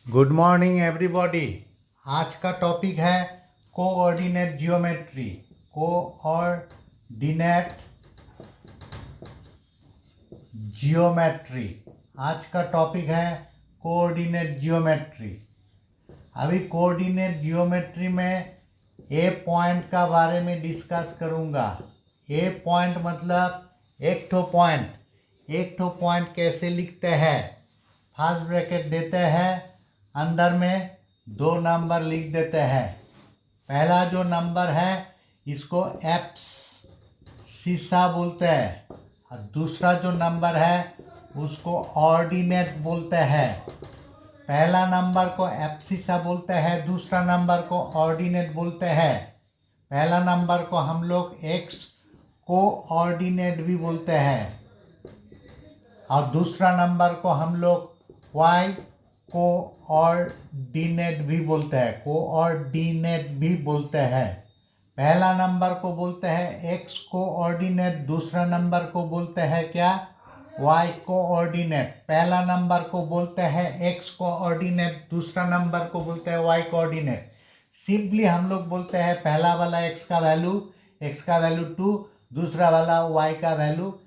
Good morning everybody. आज का topic है कोऑर्डिनेट जियोमेट्री। कोऑर्डिनेट जियोमेट्री आज का टॉपिक है कोऑर्डिनेट जियोमेट्री। अभी कोऑर्डिनेट जियोमेट्री में ए पॉइंट का बारे में डिस्कस करूँगा। ए पॉइंट मतलब एक ठो पॉइंट कैसे लिखते हैं। फर्स्ट ब्रैकेट देते हैं, अंदर में 2 नंबर लिख देते हैं। पहला जो नंबर है इसको एब्सिसा बोलते हैं और दूसरा जो नंबर है उसको ऑर्डिनेट बोलते हैं। पहला नंबर को एब्सिसा बोलते हैं, दूसरा नंबर को ऑर्डिनेट बोलते हैं। पहला नंबर को हम लोग एक्स को ऑर्डिनेट भी बोलते हैं और दूसरा नंबर को हम लोग वाई कोऑर्डिनेट भी बोलते हैं। पहला नंबर को बोलते हैं एक्स कोऑर्डिनेट, दूसरा नंबर को बोलते हैं क्या, वाई कोऑर्डिनेट। पहला नंबर को बोलते हैं एक्स कोऑर्डिनेट, दूसरा नंबर को बोलते हैं वाई कोऑर्डिनेट। सिंपली हम लोग बोलते हैं पहला वाला एक्स का वैल्यू 2, दूसरा वाला वाई का वैल्यू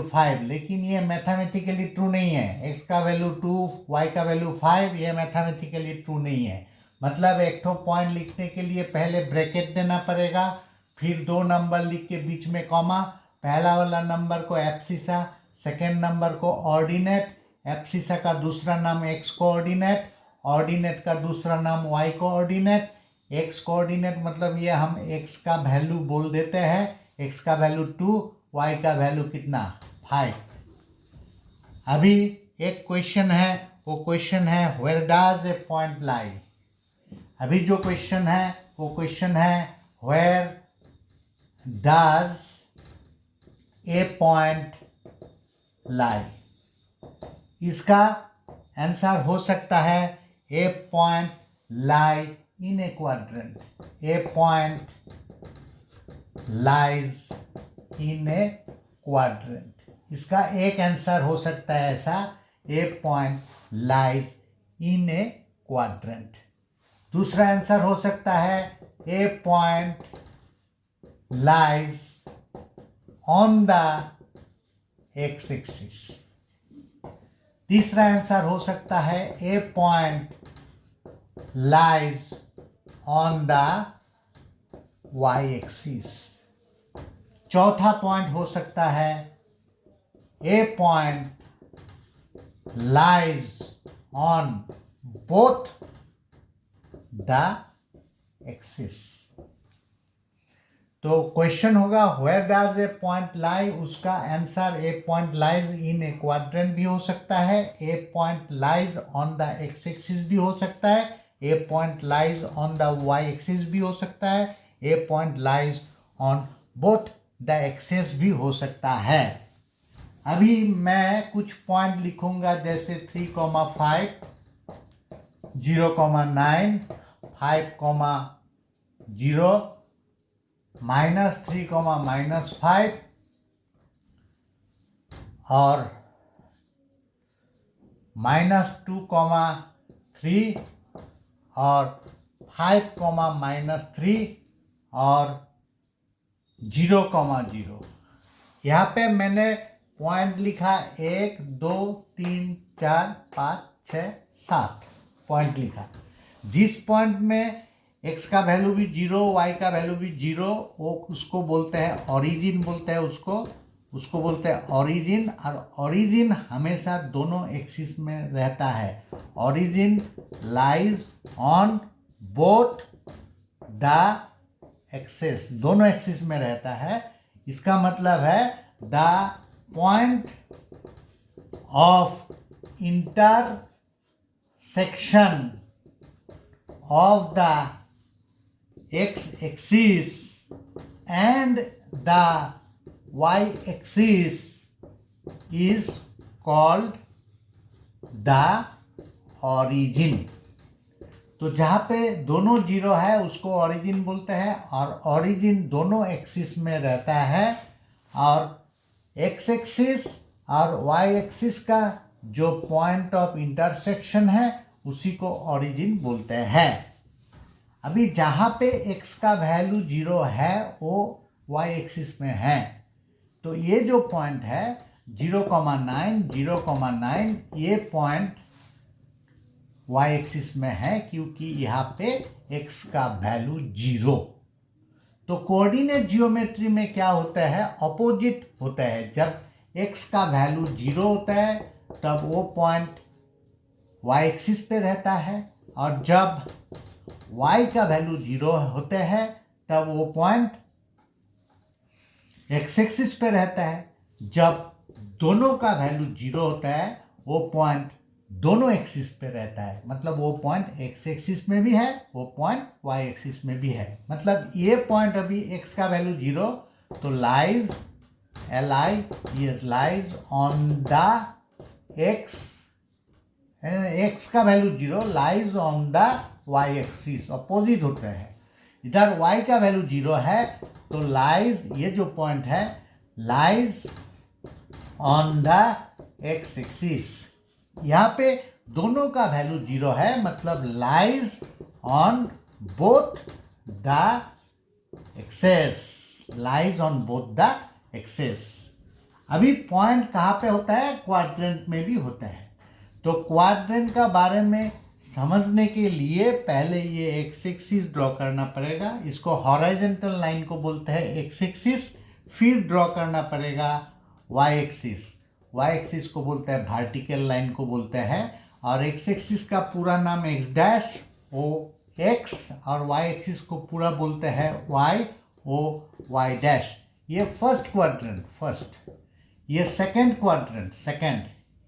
5। लेकिन ये मैथमेटिकली ट्रू नहीं है। एक्स का वैल्यू 2, वाई का वैल्यू 5, ये मैथमेटिकली ट्रू नहीं है। मतलब एक तो पॉइंट लिखने के लिए पहले ब्रैकेट देना पड़ेगा, फिर 2 नंबर लिख के बीच में कॉमा। पहला वाला नंबर को एब्सिसा, सेकेंड नंबर को ऑर्डिनेट। एब्सिसा का दूसरा नाम एक्स कोऑर्डिनेट, ऑर्डिनेट का दूसरा नाम वाई कोऑर्डिनेट। एक्स कोऑर्डिनेट मतलब ये हम एक्स का वैल्यू बोल देते हैं, एक्स का वैल्यू 2, वाई का वैल्यू कितना 5। अभी एक क्वेश्चन है, वो क्वेश्चन है where does a point lie. अभी जो क्वेश्चन है वो क्वेश्चन है where does a point lie. इसका आंसर हो सकता है a point lie in a quadrant. A point lies in a quadrant. इसका एक आंसर हो सकता है ऐसा, a point lies in a quadrant. दूसरा आंसर हो सकता है a point lies on the x axis. तीसरा आंसर हो सकता है a point lies on the y axis. चौथा पॉइंट हो सकता है a point lies on both the axis. तो क्वेश्चन होगा where does a point lie, उसका answer a point lies in a quadrant भी हो सकता है, a point lies on the x axis भी हो सकता है, a point lies on the y axis भी हो सकता है, a point lies on both the axes भी हो सकता है। अभी मैं कुछ पॉइंट लिखूंगा जैसे 3,5, 0,9, 5,0, -3, -5 और -2,3 और 5,-3 और 0,0। यहाँ पे मैंने पॉइंट लिखा 1, 2, 3, 4, 5, 6, 7 पॉइंट लिखा। जिस पॉइंट में x का वैल्यू भी 0, y का वैल्यू भी 0, वो उसको बोलते हैं ओरिजिन बोलते हैं, उसको बोलते हैं ओरिजिन। और ओरिजिन हमेशा दोनों एक्सिस में रहता है। Origin lies on both the axes, दोनों एक्सिस में रहता है। इसका मतलब है the point of intersection of the x axis and the y axis is called the origin. तो जहाँ पे दोनों 0 है उसको ओरिजिन बोलते हैं और ओरिजिन दोनों एक्सिस में रहता है। और एक्स एक्सिस और वाई एक्सिस का जो पॉइंट ऑफ इंटरसेक्शन है उसी को ओरिजिन बोलते हैं। अभी जहाँ पे x का वैल्यू 0 है वो y एक्सिस में है, तो ये जो पॉइंट है 0,9 0,9 ये पॉइंट y एक्सिस में है, क्योंकि यहाँ पे x का वैल्यू 0। तो कोऑर्डिनेट जियोमेट्री में क्या होता है, अपोजिट होता है। जब x का वैल्यू 0 होता है तब वो पॉइंट y एक्सिस पे रहता है, और जब y का वैल्यू 0 होते हैं तब वो पॉइंट x एक्सिस पे रहता है। जब दोनों का वैल्यू 0 होता है वो पॉइंट दोनों एक्सिस पे रहता है, मतलब वो पॉइंट x एक्सिस में भी है, वो पॉइंट y एक्सिस में भी है। मतलब ये पॉइंट अभी x का वैल्यू 0, तो lies lies on the x का value 0 lies on the y axis, opposite होते हैं। इधर y का वैल्यू 0 है तो लाइज, ये जो पॉइंट है lies on the x axis. यहाँ पे दोनों का वैल्यू 0 है, मतलब lies on both the axes, lies on both the axes. अभी पॉइंट कहाँ पे होता है, क्वाड्रेंट में भी होता है। तो क्वाड्रेंट का बारे में समझने के लिए पहले ये एक्स एक्सिस ड्रॉ करना पड़ेगा, इसको हॉरिजॉन्टल लाइन को बोलते हैं एक्स एक्सिस। फिर ड्रॉ करना पड़ेगा वाई एक्सिस, वाई एक्सिस को बोलते हैं वर्टिकल लाइन को बोलते हैं, और एक्स एक्सिस का पूरा नाम एक्स डैश ओ एक्स, और वाई एक्सिस को पूरा बोलते हैं वाई ओ वाई डैश। ये फर्स्ट क्वाड्रेंट फर्स्ट, ये सेकंड क्वाड्रेंट सेकंड,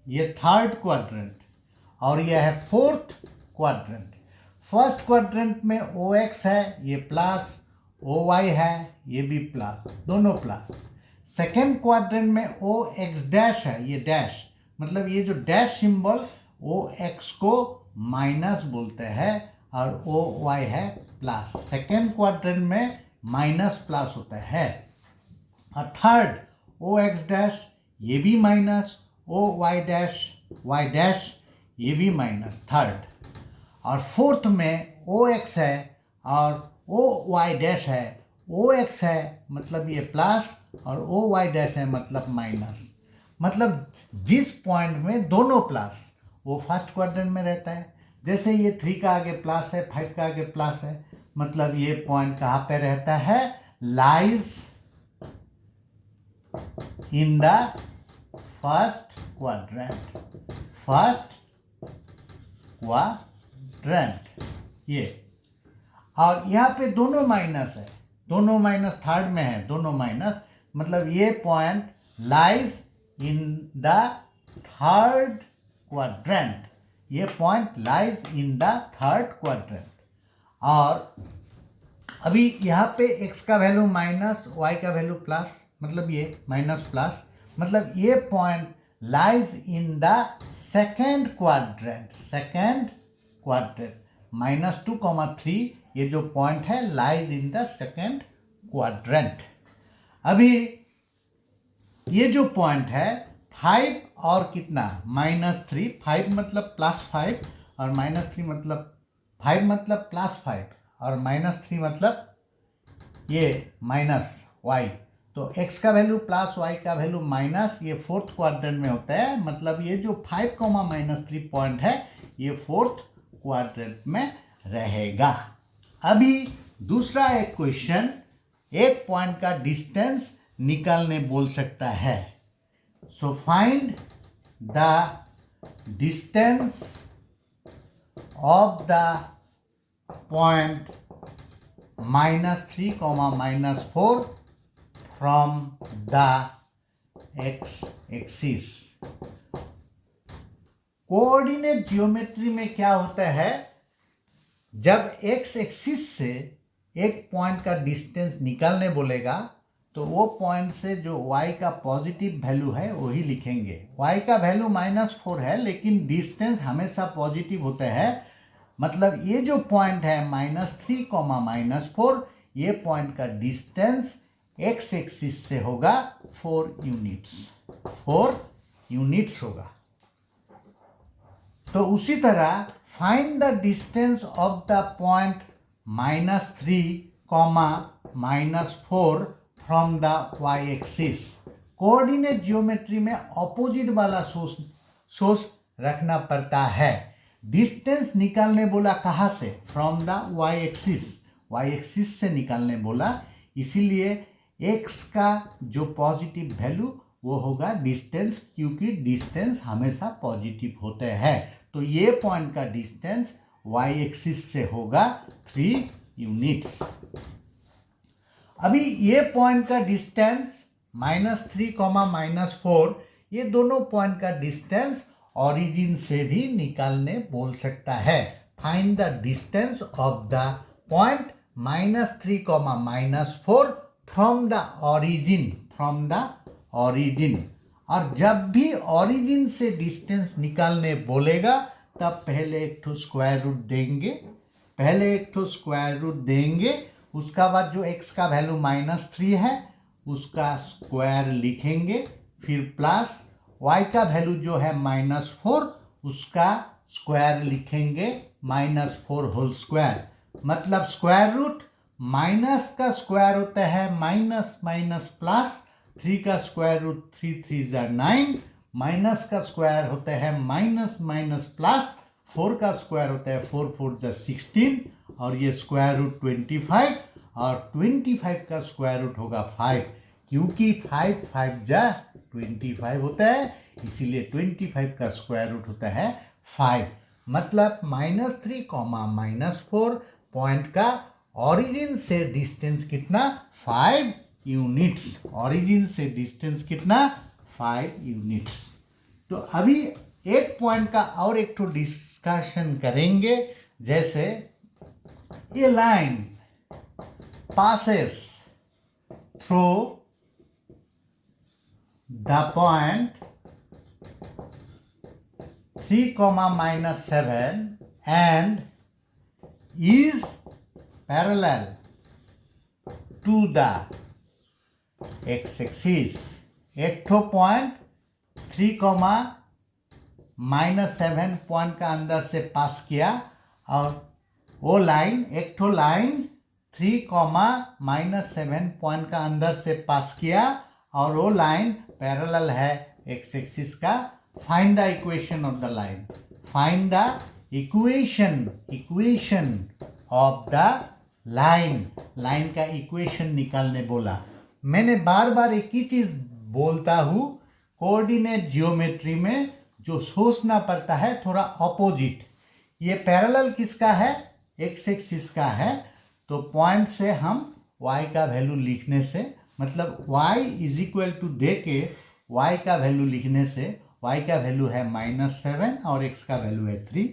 ये थर्ड क्वाड्रेंट, और यह है फोर्थ क्वाड्रेंट। फर्स्ट क्वाड्रेंट में ओ एक्स है, ये प्लस, ओ वाई है, ये भी प्लस, दोनों प्लस। सेकेंड क्वाड्रेंट में ओ एक्स डैश है, ये डैश, मतलब ये जो डैश सिंबल ओ एक्स को माइनस बोलते हैं, और ओ वाई है प्लस। सेकेंड क्वाड्रेंट में माइनस प्लस होता है। और थर्ड ओ एक्स डैश, ये भी माइनस, ओ वाई डैश ये भी माइनस, थर्ड। और फोर्थ में ओ एक्स है और ओ वाई डैश है, ओ एक्स है मतलब ये प्लस, और ओ वाई डैश है मतलब माइनस। मतलब जिस पॉइंट में दोनों प्लस, वो फर्स्ट क्वाड्रेंट में रहता है। जैसे ये 3 का आगे प्लस है, 5 का आगे प्लस है, मतलब ये पॉइंट कहाँ पे रहता है, lies in the first quadrant, first quadrant ये। और यहाँ पे दोनों माइनस है, दोनों माइनस थर्ड में है, दोनों माइनस, मतलब ये point lies in the third quadrant, ये point lies in the third quadrant. और अभी यहाँ पे x का वैल्यू माइनस, y का वैल्यू प्लस, मतलब ये माइनस प्लस, मतलब ये point lies in the second quadrant, -2,3 ये जो पॉइंट है lies in the second quadrant. अभी ये जो पॉइंट है 5 और कितना -3, 5 मतलब +5 और -3 मतलब 5 मतलब +5 और -3 मतलब ये माइनस y, तो x का वैल्यू प्लस y का वैल्यू माइनस, ये फोर्थ क्वाड्रेंट में होता है। मतलब ये जो 5, -3 पॉइंट है ये फोर्थ क्वाड्रेंट में रहेगा। अभी दूसरा एक क्वेश्चन, एक पॉइंट का डिस्टेंस निकालने बोल सकता है। So find the distance of the point -3, -4 from the x axis। Coordinate geometry में क्या होता है, जब x एक्सिस से एक पॉइंट का डिस्टेंस निकालने बोलेगा तो वो पॉइंट से जो y का पॉजिटिव वैल्यू है वही लिखेंगे। y का वैल्यू -4 है लेकिन डिस्टेंस हमेशा पॉजिटिव होता है, मतलब ये जो पॉइंट है -3, -4, ये पॉइंट का डिस्टेंस x एक्सिस से होगा 4 यूनिट्स, 4 यूनिट्स होगा। तो उसी तरह find the distance of the point -3, -4 from the y axis. Coordinate geometry में ऑपोजिट वाला सोर्स रखना पड़ता है। डिस्टेंस निकालने बोला कहाँ से? From the y axis, y axis से निकालने बोला, इसीलिए x का जो पॉजिटिव वैल्यू वो होगा डिस्टेंस, क्योंकि डिस्टेंस हमेशा पॉजिटिव होते हैं। तो ये पॉइंट का डिस्टेंस y एक्सिस से होगा 3 यूनिट्स। अभी ये पॉइंट का डिस्टेंस -3, -4, ये दोनों पॉइंट का डिस्टेंस ओरिजिन से भी निकालने बोल सकता है। Find the distance of the point -3, -4 from the origin. और जब भी ओरिजिन से डिस्टेंस निकालने बोलेगा तब पहले एक ठो स्क्वायर रूट देंगे, उसका बाद जो x का वैल्यू -3 है उसका स्क्वायर लिखेंगे, फिर प्लस y का वैल्यू जो है -4 उसका स्क्वायर लिखेंगे, -4 होल स्क्वायर। मतलब स्क्वायर रूट माइनस का स्क्वायर होता है माइनस माइनस प्लस, 3 का स्क्वायर रूट 3 3 9, माइनस का स्क्वायर होता है माइनस माइनस प्लस, 4 का स्क्वायर होता है 4 4 16, और ये स्क्वायर रूट 25, और 25 का स्क्वायर रूट होगा 5, क्योंकि 5 5 जा 25 होता है, इसीलिए 25 का स्क्वायर रूट होता है 5। मतलब -3, -4 पॉइंट का ओरिजिन से डिस्टेंस कितना? 5 यूनिट्स। ओरिजिन से डिस्टेंस कितना? 5 यूनिट्स। तो अभी एक पॉइंट का और एक तो डिस्कशन करेंगे। जैसे ये line passes through the point 3, -7 and is parallel to the x-axis। एक ठो पॉइंट 3, -7 पॉइंट का अंदर से पास किया, और वो लाइन, एक ठो लाइन 3, -7 पॉइंट का अंदर से पास किया, और वो लाइन पैरेलल है एक्स एक्सिस का। Find the equation of the line. Find the equation of the line. Line का इक्वेशन निकालने बोला। मैंने बार बार एक ही चीज बोलता हूँ, कोऑर्डिनेट जियोमेट्री में जो सोचना पड़ता है थोड़ा ऑपोजिट। ये पैरेलल किसका है? एक्स एक्सिस का है। तो पॉइंट से हम y का वैल्यू लिखने से, मतलब y इज इक्वल टू दे के y का वैल्यू लिखने से, y का वैल्यू है -7 और x का वैल्यू है 3,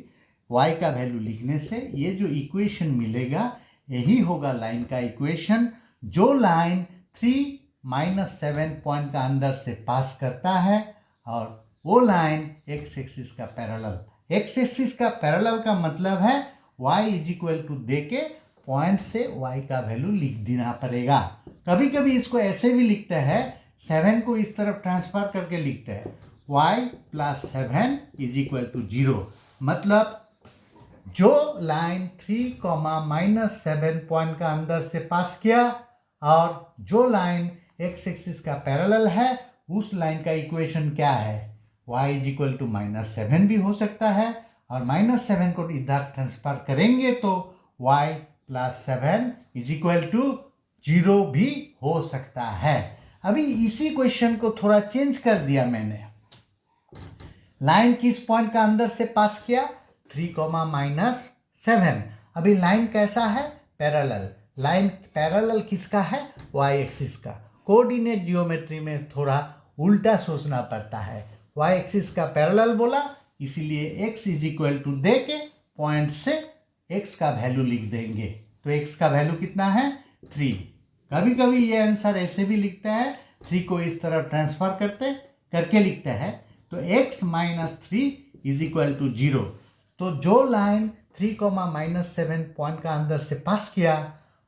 y का वैल्यू लिखने से ये जो इक्वेशन मिलेगा यही होगा लाइन का इक्वेशन। जो लाइन 3, -7 पॉइंट का अंदर से पास करता है, और वो लाइन एक्स एक्सिस का पैरेलल। एक्स एक्सिस का पैरेलल का मतलब है y इज इक्वल टू दे के पॉइंट से y का वैल्यू लिख देना पड़ेगा। कभी कभी इसको ऐसे भी लिखते हैं, 7 को इस तरफ ट्रांसफर करके लिखते हैं, y + 7 इज इक्वल टू 0। मतलब जो लाइन 3, -7 पॉइंट का अंदर से पास किया, और जो लाइन एक्स एक्सिस का पैरेलल है, उस लाइन का इक्वेशन क्या है? y इज इक्वल टू -7 भी हो सकता है, और -7 को इधर ट्रांसफर करेंगे तो y + 7 इज इक्वल टू 0 भी हो सकता है। अभी इसी क्वेश्चन को थोड़ा चेंज कर दिया मैंने। लाइन किस पॉइंट का अंदर से पास किया? 3, -7। अभी लाइन कैसा है? पैरेलल। लाइन पैरेलल किसका है? y एक्सिस का। कोऑर्डिनेट जियोमेट्री में थोड़ा उल्टा सोचना पड़ता है। y एक्सिस का पैरेलल बोला, इसीलिए x इज इक्वल टू दे के पॉइंट से x का वैल्यू लिख देंगे। तो x का वैल्यू कितना है? 3। कभी कभी ये आंसर ऐसे भी लिखते हैं, 3 को इस तरफ ट्रांसफर करके लिखते हैं, तो x - 3 इज इक्वल टू 0। तो जो लाइन 3, -7 पॉइंट का अंदर से पास किया,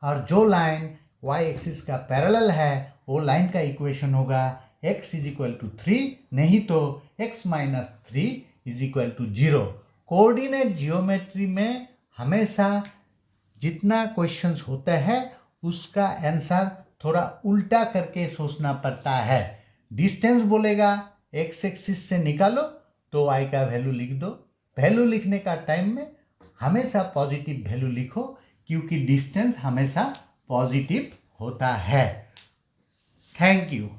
और जो लाइन y एक्सिस का पैरेलल है, वो लाइन का इक्वेशन होगा x इज इक्वल टू 3, नहीं तो x - 3 is equal to 0। Coordinate geometry में हमेशा जितना क्वेश्चंस होता है उसका आंसर थोड़ा उल्टा करके सोचना पड़ता है। डिस्टेंस बोलेगा एक्स एक्सिस से निकालो तो y का वैल्यू लिख दो। वैल्यू लिखने का टाइम में हमेशा पॉजिटिव वैल्यू लिखो क्योंकि डिस्टेंस हमेशा पॉजिटिव होता है। Thank you.